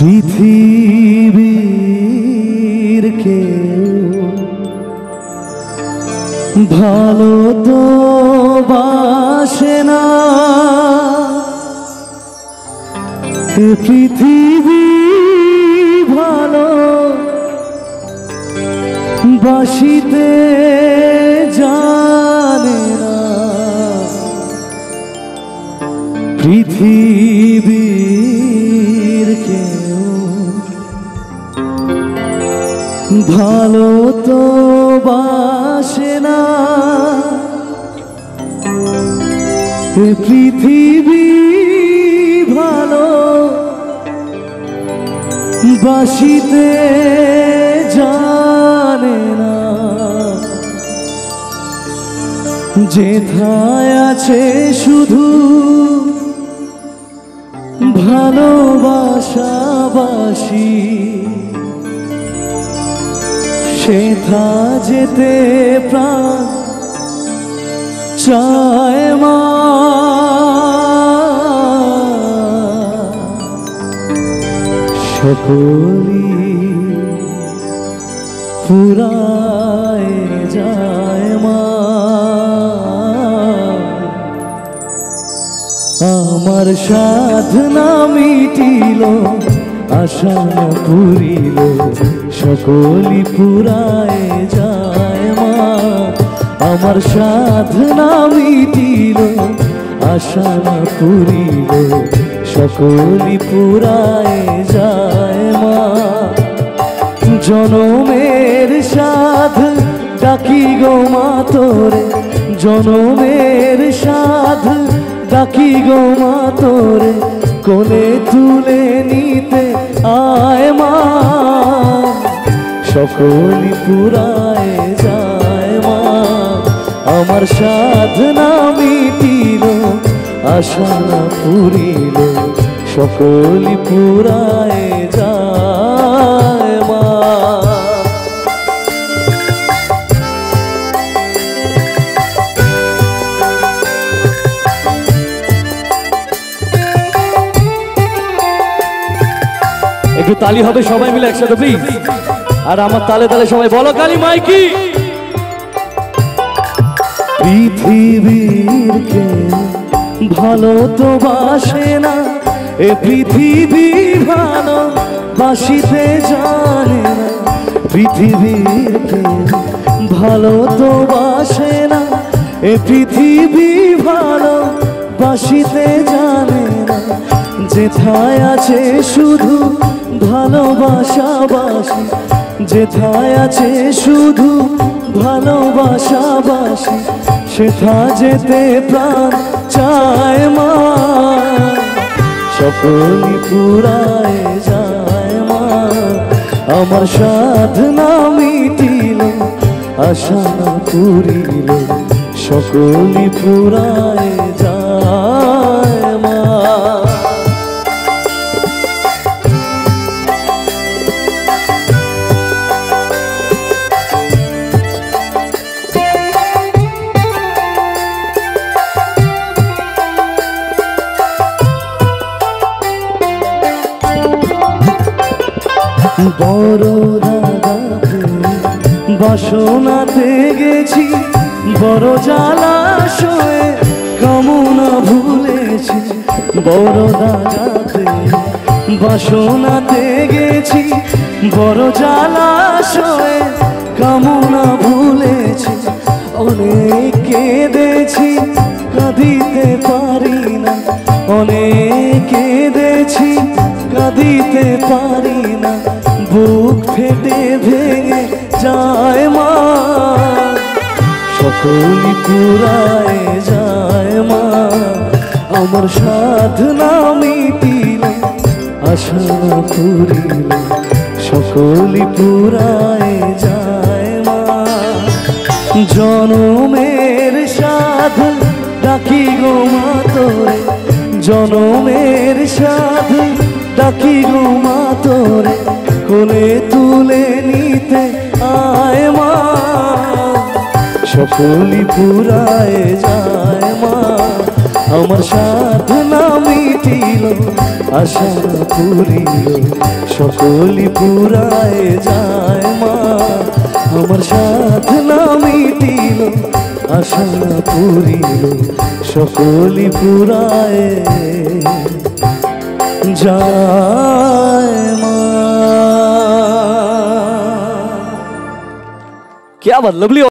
পৃথিবীর কেউ ভালো তো বাসে না, পৃথিবী ভালো বাসিতে জানে না। পৃথিবীর কেউ ভালো তো বাসে না, পৃথিবী ভালো বাসিতে জানে না। যেথায় আছে শুধু ভালোবাসাবাসি, সেথা যেতে প্রাণ চায় মা। সকলি ফুরায় যায় মা। আমার সাধনা মিটিল, আশা না পুরিল, সকলি ফুরায় যায় মা। আমার সাধনা মিটিল, আশা না পুরিল, সকলি ফুরায় যায় মা। জনমের সাধ ডাকি গো মা তোরে, জনমের সাধ ডাকি গো মা তোরে, কোলে তুলে নিতে আয় মা। সকলি পুরায় যায় মা। আমার সাধনা মিটিল, আশা না পুরিল, সকলি পুরায় যায় মা। একটু তালি হবে সবাই মিলে একসাথে প্লিজ। আর আমার তালে তালে সবাই বলো কালী মাই কি। পৃথিবীর কেউ ভালো তো বাসে না, এ পৃথিবী ভালো বাসিতে জানে না। পৃথিবীর কেউ ভালো তো বাসে না, এ পৃথিবী ভালো বাসিতে জানে না। যেথায় আছে শুধু ভালোবাসাবাসি, যেথায় আছে শুধু ভালোবাসাবাসি, সেথা যেতে প্রাণ চায় মা। সকলি পুরায় যায় মা। আমার সাধনা মিটিল, আশা না পুরিল, সকলি পুরায় যায় মা। বড় দাদাতে বাসনাতে গেছি, বড় জ্বালাশয়ে কামনা ভুলেছি। বড় দাদাতে বাসনাতে গেছি, বড় জ্বালাশয়ে কামনা ভুলেছি। অনেক কেঁদেছি কাঁদিতে পারি না, অনেক কেঁদেছি কাঁদিতে পারি না। বুক ফেটে ভেঙে যায় মা। সকলি পুরায় যায় মা। আমার সাধনা মিটিল, আশা না পুরিল, সকলি পুরায় যায় মা। জনমের সাধ ডাকি গো মা তোরে, জনমের সাধ ডাকি গো মা তোরে, কোলে তুলে নিতে আয় মা। সকলি পুরায় যায় মা। আমার সাধনা মিটিল, আশা পুরিল সকলি পুরায় যায় মা আমার সাধনা মিটিল আশা পুরিল সকলি পুরায় যায় মা। क्या बात लवली।